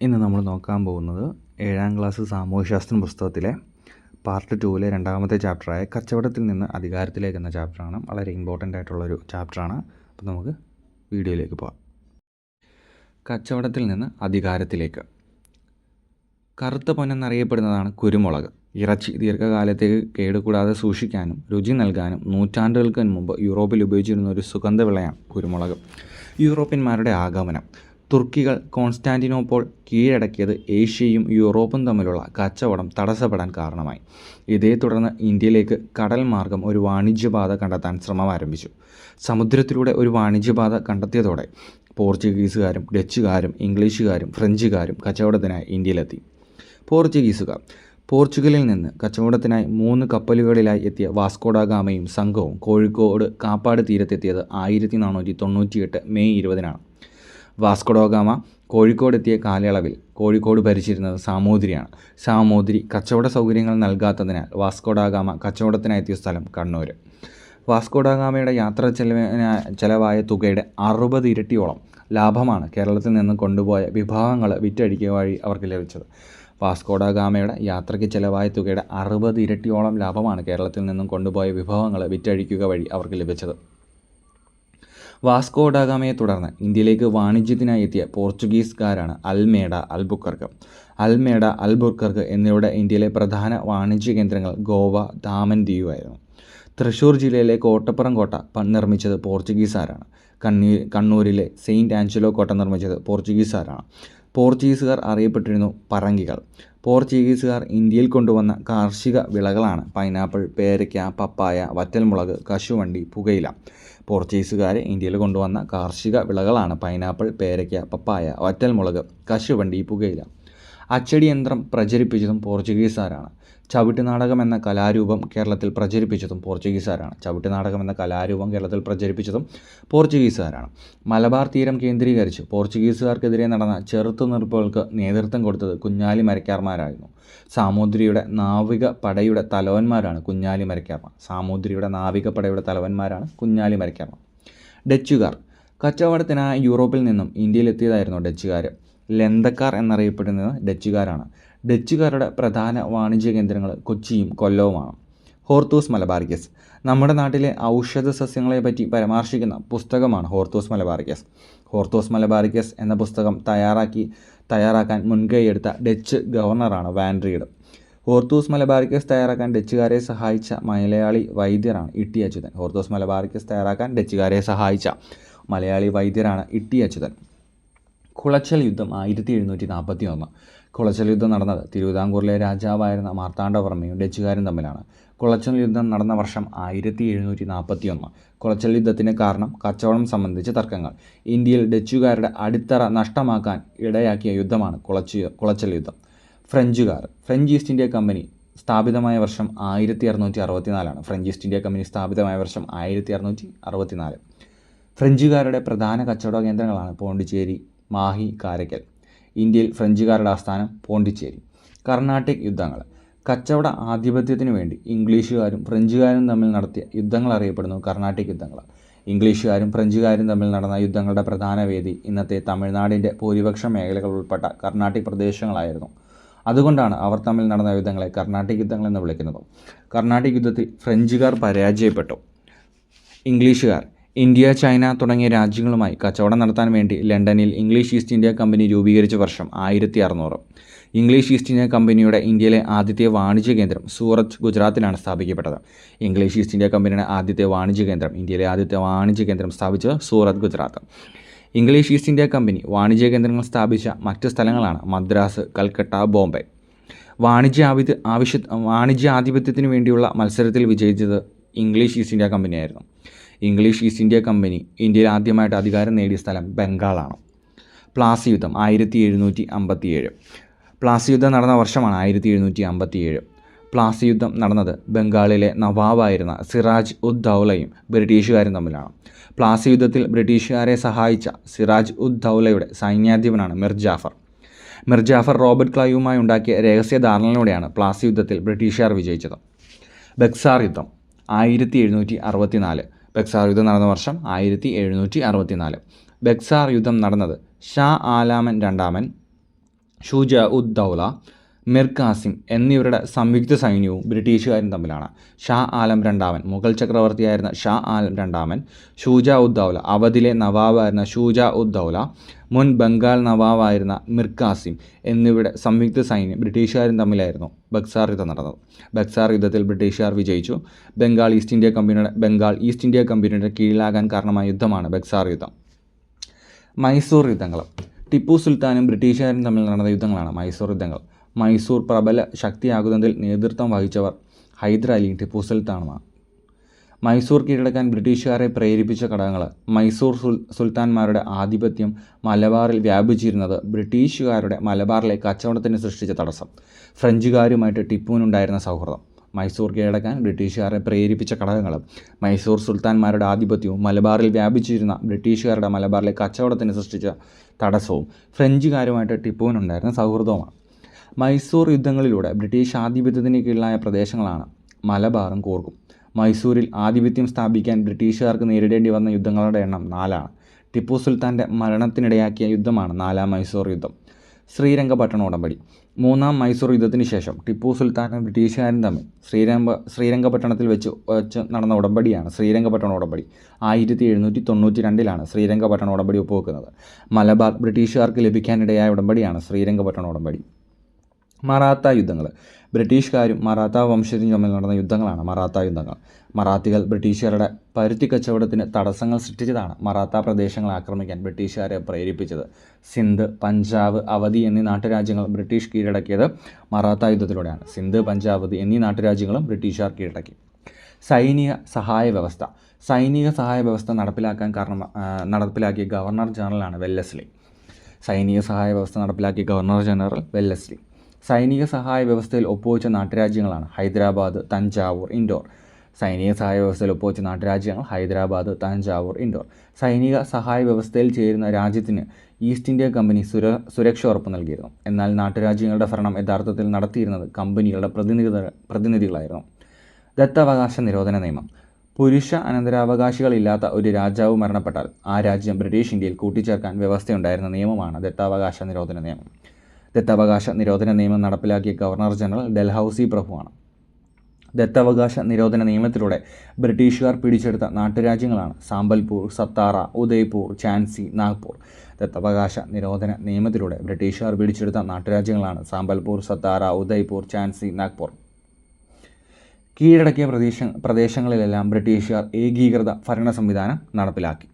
ഇന്ന് നമ്മൾ നോക്കാൻ പോകുന്നത് 7ാം ക്ലാസ് സാമൂഹ്യശാസ്ത്രം പുസ്തകത്തിലെ പാർട്ട് 2-ലെ 2ാമത്തെ ചാപ്റ്ററായ കച്ചവടത്തിൽ നിന്ന് അധികാരത്തിലേക്ക് എന്ന ചാപ്റ്ററാണ്. വളരെ ഇമ്പോർട്ടൻ്റ് ആയിട്ടുള്ളൊരു ചാപ്റ്ററാണ്. അപ്പോൾ നമുക്ക് വീഡിയോയിലേക്ക് പോകാം. കച്ചവടത്തിൽ നിന്ന് അധികാരത്തിലേക്ക്. കറുത്ത പൊന്നെന്നറിയപ്പെടുന്നതാണ് കുരുമുളക്. ഇറച്ചി ദീർഘകാലത്തേക്ക് കേടുകൂടാതെ സൂക്ഷിക്കാനും രുചി നൽകാനും നൂറ്റാണ്ടുകൾക്ക് മുമ്പ് യൂറോപ്പിൽ ഉപയോഗിച്ചിരുന്ന ഒരു സുഗന്ധവിളയാണ് കുരുമുളക്. യൂറോപ്യന്മാരുടെ ആഗമനം. തുർക്കികൾ കോൺസ്റ്റാന്റിനോപ്പോൾ കീഴടക്കിയത് ഏഷ്യയും യൂറോപ്പും തമ്മിലുള്ള കച്ചവടം തടസ്സപ്പെടാൻ കാരണമായി. ഇതേ തുടർന്ന് ഇന്ത്യയിലേക്ക് കടൽ മാർഗം ഒരു വാണിജ്യപാത കണ്ടെത്താൻ ശ്രമം ആരംഭിച്ചു. സമുദ്രത്തിലൂടെ ഒരു വാണിജ്യപാത കണ്ടെത്തിയതോടെ പോർച്ചുഗീസുകാരും ഡച്ചുകാരും ഇംഗ്ലീഷുകാരും ഫ്രഞ്ചുകാരും കച്ചവടത്തിനായി ഇന്ത്യയിലെത്തി. പോർച്ചുഗലിൽ നിന്ന് കച്ചവടത്തിനായി 3 കപ്പലുകളിലായി എത്തിയ വാസ്കോഡഗാമയും സംഘവും കോഴിക്കോട് കാപ്പാട് തീരത്തെത്തിയത് 1498 മെയ് 20-നാണ്. വാസ്കോഡഗാമ കോഴിക്കോടെത്തിയ കാലയളവിൽ കോഴിക്കോട് ഭരിച്ചിരുന്നത് സാമൂതിരിയാണ്. സാമൂതിരി കച്ചവട സൗകര്യങ്ങൾ നൽകാത്തതിനാൽ വാസ്കോഡഗാമ കച്ചവടത്തിനായെത്തിയ സ്ഥലം കണ്ണൂർ. വാസ്കോഡഗാമയുടെ യാത്രാ ചെലവായ തുകയുടെ 60 ഇരട്ടിയോളം ലാഭമാണ് കേരളത്തിൽ നിന്ന് കൊണ്ടുപോയ വിഭവങ്ങൾ വിറ്റഴിക്കുക വഴി അവർക്ക് ലഭിച്ചത്. വാസ്കോഡഗാമയുടെ യാത്രയ്ക്ക് ചെലവായ തുകയുടെ 60 ഇരട്ടിയോളം ലാഭമാണ് കേരളത്തിൽ നിന്നും കൊണ്ടുപോയ വിഭവങ്ങൾ വിറ്റഴിക്കുക വഴി അവർക്ക് ലഭിച്ചത്. വാസ്കോഡഗാമയെ തുടർന്ന് ഇന്ത്യയിലേക്ക് വാണിജ്യത്തിനായി എത്തിയ പോർച്ചുഗീസുകാരാണ് അൽമേഡ, അൽബുക്കർക്ക് എന്നിവയുടെ ഇന്ത്യയിലെ പ്രധാന വാണിജ്യ കേന്ദ്രങ്ങൾ ഗോവ, ദാമൻ ദ്വീപായിരുന്നു. തൃശ്ശൂർ ജില്ലയിലെ കോട്ടപ്പുറം കോട്ട നിർമ്മിച്ചത് പോർച്ചുഗീസുകാരാണ്. കണ്ണൂരിലെ സെയിൻറ്റ് ആഞ്ചലോ കോട്ട നിർമ്മിച്ചത് പോർച്ചുഗീസുകാരാണ്. പോർച്ചുഗീസുകാർ അറിയപ്പെട്ടിരുന്നു പറങ്കികൾ. പോർച്ചുഗീസുകാർ ഇന്ത്യയിൽ കൊണ്ടുവന്ന കാർഷിക വിളകളാണ് പൈനാപ്പിൾ, പേരയ്ക്ക, പപ്പായ, വറ്റൽമുളക്, കശുവണ്ടി, പുകയില. പോർച്ചുഗീസുകാർ ഇന്ത്യയിൽ കൊണ്ടുവന്ന കാർഷിക വിളകളാണ് പൈനാപ്പിൾ, പേരയ്ക്ക, പപ്പായ, വറ്റൽമുളക്, കശുവണ്ടി, പുകയില. അച്ചടി യന്ത്രം പ്രചരിപ്പിച്ചതും പോർച്ചുഗീസുകാരാണ്. ചവിട്ടുനാടകം എന്ന കലാരൂപം കേരളത്തിൽ പ്രചരിപ്പിച്ചതും പോർച്ചുഗീസുകാരാണ്. മലബാർ തീരം കേന്ദ്രീകരിച്ച് പോർച്ചുഗീസുകാർക്കെതിരെ നടന്ന ചെറുത്തുനിൽപ്പുകൾക്ക് നേതൃത്വം കൊടുത്തത് കുഞ്ഞാലി മരക്കാർമാരായിരുന്നു. സാമൂതിരിയുടെ നാവികപ്പടയുടെ തലവന്മാരാണ് കുഞ്ഞാലി മരക്കാർമാർ. ഡച്ചുകാർ. കച്ചവടത്തിനായി യൂറോപ്പിൽ നിന്നും ഇന്ത്യയിലെത്തിയതായിരുന്നു ഡച്ചുകാർ. ലന്തക്കാർ എന്നറിയപ്പെടുന്നത് ഡച്ചുകാരാണ്. ഡച്ചുകാരുടെ പ്രധാന വാണിജ്യ കേന്ദ്രങ്ങൾ കൊച്ചിയും കൊല്ലവുമാണ്. Hortus Malabaricus. നമ്മുടെ നാട്ടിലെ ഔഷധ സസ്യങ്ങളെപ്പറ്റി പരാമർശിക്കുന്ന പുസ്തകമാണ് ഹോർത്തൂസ് മലബാറിക്കസ് എന്ന പുസ്തകം തയ്യാറാക്കാൻ മുൻകൈയെടുത്ത ഡച്ച് ഗവർണറാണ് വാൻ റീഡ്. ഹോർത്തൂസ് മലബാറിക്കസ് തയ്യാറാക്കാൻ ഡച്ചുകാരെ സഹായിച്ച മലയാളി വൈദ്യരാണ് ഇട്ടി അച്യുതൻ. കുളച്ചൽ യുദ്ധം 1741. കുളച്ചൽ യുദ്ധം നടന്നത് തിരുവിതാംകൂറിലെ രാജാവായിരുന്ന മാർത്താണ്ഡവർമ്മയും ഡച്ചുകാരും തമ്മിലാണ്. കുളച്ചൽ യുദ്ധം നടന്ന വർഷം 1741. കുളച്ചൽ യുദ്ധത്തിന് കാരണം കച്ചവടം സംബന്ധിച്ച തർക്കങ്ങൾ. ഇന്ത്യയിൽ ഡച്ചുകാരുടെ അടിത്തറ നഷ്ടമാക്കാൻ ഇടയാക്കിയ യുദ്ധമാണ് കുളച്ചൽ യുദ്ധം. ഫ്രഞ്ചുകാർ. ഫ്രഞ്ച് ഈസ്റ്റ് ഇന്ത്യ കമ്പനി സ്ഥാപിതമായ വർഷം 1664. ഫ്രഞ്ചുകാരുടെ പ്രധാന കച്ചവട കേന്ദ്രങ്ങളാണ് പോണ്ടിച്ചേരി, മാഹി, കാരയ്ക്കൽ. ഇന്ത്യയിൽ ഫ്രഞ്ചുകാരുടെ ആസ്ഥാനം പോണ്ടിച്ചേരി. കർണാട്ടിക് യുദ്ധങ്ങൾ. കച്ചവട ആധിപത്യത്തിനു വേണ്ടി ഇംഗ്ലീഷുകാരും ഫ്രഞ്ചുകാരും തമ്മിൽ നടത്തിയ യുദ്ധങ്ങൾ അറിയപ്പെടുന്നു കർണാട്ടിക് യുദ്ധങ്ങൾ. ഇംഗ്ലീഷുകാരും ഫ്രഞ്ചുകാരും തമ്മിൽ നടന്ന യുദ്ധങ്ങളുടെ പ്രധാന വേദി ഇന്നത്തെ തമിഴ്നാടിൻ്റെ ഭൂരിപക്ഷം മേഖലകൾ ഉൾപ്പെട്ട കർണാട്ടിക് പ്രദേശങ്ങളായിരുന്നു. അതുകൊണ്ടാണ് അവർ തമ്മിൽ നടന്ന യുദ്ധങ്ങളെ കർണാട്ടിക് യുദ്ധങ്ങൾ എന്ന് വിളിക്കുന്നത്. കർണാട്ടിക് യുദ്ധത്തിൽ ഫ്രഞ്ചുകാർ പരാജയപ്പെട്ടു. ഇംഗ്ലീഷുകാർ. ഇന്ത്യ, ചൈന തുടങ്ങിയ രാജ്യങ്ങളുമായി കച്ചവടം നടത്താൻ വേണ്ടി ലണ്ടനിൽ ഇംഗ്ലീഷ് ഈസ്റ്റ് ഇന്ത്യ കമ്പനി രൂപീകരിച്ച വർഷം 1600. ഇംഗ്ലീഷ് ഈസ്റ്റ് ഇന്ത്യ കമ്പനിയുടെ ഇന്ത്യയിലെ ആദ്യത്തെ വാണിജ്യ കേന്ദ്രം സൂറത്ത്, ഗുജറാത്തിലാണ് സ്ഥാപിക്കപ്പെട്ടത്. ഇംഗ്ലീഷ് ഈസ്റ്റ് ഇന്ത്യ കമ്പനിയുടെ ഇന്ത്യയിലെ ആദ്യത്തെ വാണിജ്യ കേന്ദ്രം സ്ഥാപിച്ചത് Surat, Gujarat. English East India Company വാണിജ്യ കേന്ദ്രങ്ങൾ സ്ഥാപിച്ച മറ്റ് സ്ഥലങ്ങളാണ് മദ്രാസ്, കൽക്കട്ട, ബോംബെ. വാണിജ്യാധിപത്യത്തിനു വേണ്ടിയുള്ള മത്സരത്തിൽ വിജയിച്ചത് ഇംഗ്ലീഷ് ഈസ്റ്റ് ഇന്ത്യ കമ്പനിയായിരുന്നു. ഇംഗ്ലീഷ് ഈസ്റ്റ് ഇന്ത്യ കമ്പനി ഇന്ത്യയിൽ ആദ്യമായിട്ട് അധികാരം നേടിയ സ്ഥലം ബംഗാളാണ്. പ്ലാസി യുദ്ധം 1757. പ്ലാസി യുദ്ധം നടന്ന വർഷമാണ് 1757. പ്ലാസി യുദ്ധം നടന്നത് ബംഗാളിലെ നവാബായിരുന്ന സിറാജ് ഉദ് ദൗലയും ബ്രിട്ടീഷുകാരും തമ്മിലാണ്. പ്ലാസി യുദ്ധത്തിൽ ബ്രിട്ടീഷുകാരെ സഹായിച്ച സിറാജ് ഉദ് ദൗലയുടെ സൈന്യാധിപനാണ് മിർ ജാഫർ റോബർട്ട് ക്ലൈവുമായി ഉണ്ടാക്കിയ രഹസ്യ ധാരണയിലൂടെയാണ് പ്ലാസി യുദ്ധത്തിൽ ബ്രിട്ടീഷുകാർ വിജയിച്ചത്. ബക്സാർ യുദ്ധം 1764. ബക്സാർ യുദ്ധം നടന്ന വർഷം 1764. ബക്സാർ യുദ്ധം നടന്നത് ഷാ ആലമൻ രണ്ടാമൻ ഷുജ ഉദ് ദൗല, മിർ ഖാസിം എന്നിവരുടെ സംയുക്ത സൈന്യവും ബ്രിട്ടീഷുകാരും തമ്മിലാണ്. ഷാ ആലം രണ്ടാമൻ, മുഗൾ ചക്രവർത്തിയായിരുന്ന ഷാ ആലം രണ്ടാമൻ, ഷുജ ഉദ് ദൗല, അവധിലെ നവാബായിരുന്ന ഷുജ ഉദ് ദൗല, മുൻ ബംഗാൾ നവാബായിരുന്ന മിർ ഖാസിം എന്നിവരുടെ സംയുക്ത സൈന്യം ബ്രിട്ടീഷുകാരും തമ്മിലായിരുന്നു ബക്സാർ യുദ്ധം നടന്നത്. ബക്സാർ യുദ്ധത്തിൽ ബ്രിട്ടീഷുകാർ വിജയിച്ചു. ബംഗാൾ ഈസ്റ്റ് ഇന്ത്യ കമ്പനിയുടെ കീഴിലാകാൻ കാരണമായ യുദ്ധമാണ് ബക്സാർ യുദ്ധം. മൈസൂർ യുദ്ധങ്ങൾ. ടിപ്പു സുൽത്താനും ബ്രിട്ടീഷുകാരും തമ്മിൽ നടന്ന യുദ്ധങ്ങളാണ് മൈസൂർ യുദ്ധങ്ങൾ. മൈസൂർ പ്രബല ശക്തിയാകുന്നതിൽ നേതൃത്വം വഹിച്ചവർ ഹൈദരാലിയും ടിപ്പു സുൽത്താനുമാണ്. മൈസൂർ കീഴടക്കാൻ ബ്രിട്ടീഷുകാരെ പ്രേരിപ്പിച്ച ഘടകങ്ങൾ. മൈസൂർ സുൽത്താൻമാരുടെ ആധിപത്യം മലബാറിൽ വ്യാപിച്ചിരുന്നത് ബ്രിട്ടീഷുകാരുടെ മലബാറിലെ കച്ചവടത്തിന് സൃഷ്ടിച്ച തടസ്സം. ഫ്രഞ്ചുകാരുമായിട്ട് ടിപ്പുവിനുണ്ടായിരുന്ന സൗഹൃദം. മൈസൂർ കീഴടക്കാൻ ബ്രിട്ടീഷുകാരെ പ്രേരിപ്പിച്ച ഘടകങ്ങൾ. മൈസൂർ സുൽത്താൻമാരുടെ ആധിപത്യവും മലബാറിൽ വ്യാപിച്ചിരുന്ന ബ്രിട്ടീഷുകാരുടെ മലബാറിലെ കച്ചവടത്തിന് സൃഷ്ടിച്ച തടസ്സവും ഫ്രഞ്ചുകാരുമായിട്ട് ടിപ്പുവിനുണ്ടായിരുന്ന സൗഹൃദവുമാണ്. മൈസൂർ യുദ്ധങ്ങളിലൂടെ ബ്രിട്ടീഷ് ആധിപത്യത്തിന് കീഴിലായ പ്രദേശങ്ങളാണ് മലബാറും കൂർഗും. മൈസൂരിൽ ആധിപത്യം സ്ഥാപിക്കാൻ ബ്രിട്ടീഷുകാർക്ക് നേരിടേണ്ടി വന്ന യുദ്ധങ്ങളുടെ എണ്ണം 4ആണ്. ടിപ്പു സുൽത്താൻ്റെ മരണത്തിനിടയാക്കിയ യുദ്ധമാണ് 4ാം മൈസൂർ യുദ്ധം. ശ്രീരംഗപട്ടണ ഉടമ്പടി. 3ാം മൈസൂർ യുദ്ധത്തിന് ശേഷം ടിപ്പു സുൽത്താനും ബ്രിട്ടീഷുകാരും തമ്മിൽ ശ്രീരംഗപട്ടണത്തിൽ വെച്ച് നടന്ന ഉടമ്പടിയാണ് ശ്രീരംഗപട്ടണ ഉടമ്പടി. 1792 ശ്രീരംഗപട്ടണ ഉടമ്പടി ഒപ്പുവെക്കുന്നത്. മലബാർ ബ്രിട്ടീഷുകാർക്ക് ലഭിക്കാനിടയായ ഉടമ്പടിയാണ് ശ്രീരംഗപട്ടണ ഉടമ്പടി. മറാത്ത യുദ്ധങ്ങൾ. ബ്രിട്ടീഷുകാരും മറാത്ത വംശജരും തമ്മിൽ നടന്ന യുദ്ധങ്ങളാണ് മറാത്ത യുദ്ധങ്ങൾ. മറാത്തികൾ ബ്രിട്ടീഷുകാരുടെ പരുത്തി കച്ചവടത്തിന് തടസ്സങ്ങൾ സൃഷ്ടിച്ചതാണ് മറാത്ത പ്രദേശങ്ങൾ ആക്രമിക്കാൻ ബ്രിട്ടീഷുകാരെ പ്രേരിപ്പിച്ചത്. സിന്ധ്, പഞ്ചാബ്, അവധി എന്നീ നാട്ടുരാജ്യങ്ങൾ ബ്രിട്ടീഷ് കീഴടക്കിയത് മറാത്ത യുദ്ധത്തിലൂടെയാണ്. സിന്ധ്, പഞ്ചാബ്, അവധി എന്നീ നാട്ടുരാജ്യങ്ങളും ബ്രിട്ടീഷുകാർ കീഴടക്കി. സൈനിക സഹായ വ്യവസ്ഥ. സൈനിക സഹായ വ്യവസ്ഥ നടപ്പിലാക്കിയ ഗവർണർ ജനറലാണ് വെല്ലസ്ലി. സൈനിക സഹായ വ്യവസ്ഥ നടപ്പിലാക്കിയ ഗവർണർ ജനറൽ വെല്ലസ്ലി. സൈനിക സഹായ വ്യവസ്ഥയിൽ ഒപ്പുവെച്ച നാട്ടുരാജ്യങ്ങളാണ് ഹൈദരാബാദ്, തഞ്ചാവൂർ, ഇൻഡോർ. സൈനിക സഹായ വ്യവസ്ഥയിൽ ഒപ്പുവെച്ച നാട്ടുരാജ്യങ്ങൾ ഹൈദരാബാദ്, തഞ്ചാവൂർ, ഇൻഡോർ. സൈനിക സഹായ വ്യവസ്ഥയിൽ ചേരുന്ന രാജ്യത്തിന് ഈസ്റ്റ് ഇന്ത്യ കമ്പനി സുരക്ഷ ഉറപ്പ് നൽകിയിരുന്നു. എന്നാൽ നാട്ടുരാജ്യങ്ങളുടെ ഭരണം യഥാർത്ഥത്തിൽ നടത്തിയിരുന്നത് കമ്പനികളുടെ പ്രതിനിധികളായിരുന്നു. ദത്തവകാശ നിരോധന നിയമം. പുരുഷ അനന്തരാവകാശികളില്ലാത്ത ഒരു രാജാവ് മരണപ്പെട്ടാൽ ആ രാജ്യം ബ്രിട്ടീഷ് ഇന്ത്യയിൽ കൂട്ടിച്ചേർക്കാൻ വ്യവസ്ഥയുണ്ടായിരുന്ന നിയമമാണ് ദത്താവകാശ നിരോധന നിയമം. ദത്തവകാശ നിരോധന നിയമം നടപ്പിലാക്കിയ ഗവർണർ ജനറൽ ഡൽഹൌസി പ്രഭുവാണ്. ദത്തവകാശ നിരോധന നിയമത്തിലൂടെ ബ്രിട്ടീഷുകാർ പിടിച്ചെടുത്ത നാട്ടുരാജ്യങ്ങളാണ് സാമ്പൽപൂർ, സത്താറ, ഉദയ്പൂർ, ഝാൻസി, നാഗ്പൂർ. ദത്തവകാശ നിരോധന നിയമത്തിലൂടെ ബ്രിട്ടീഷുകാർ പിടിച്ചെടുത്ത നാട്ടുരാജ്യങ്ങളാണ് സാമ്പൽപൂർ, സത്താറ, ഉദയ്പൂർ, ഝാൻസി, നാഗ്പൂർ. കീഴടക്കിയ പ്രദേശങ്ങളിലെല്ലാം ബ്രിട്ടീഷുകാർ ഏകീകൃത ഭരണ സംവിധാനം നടപ്പിലാക്കി.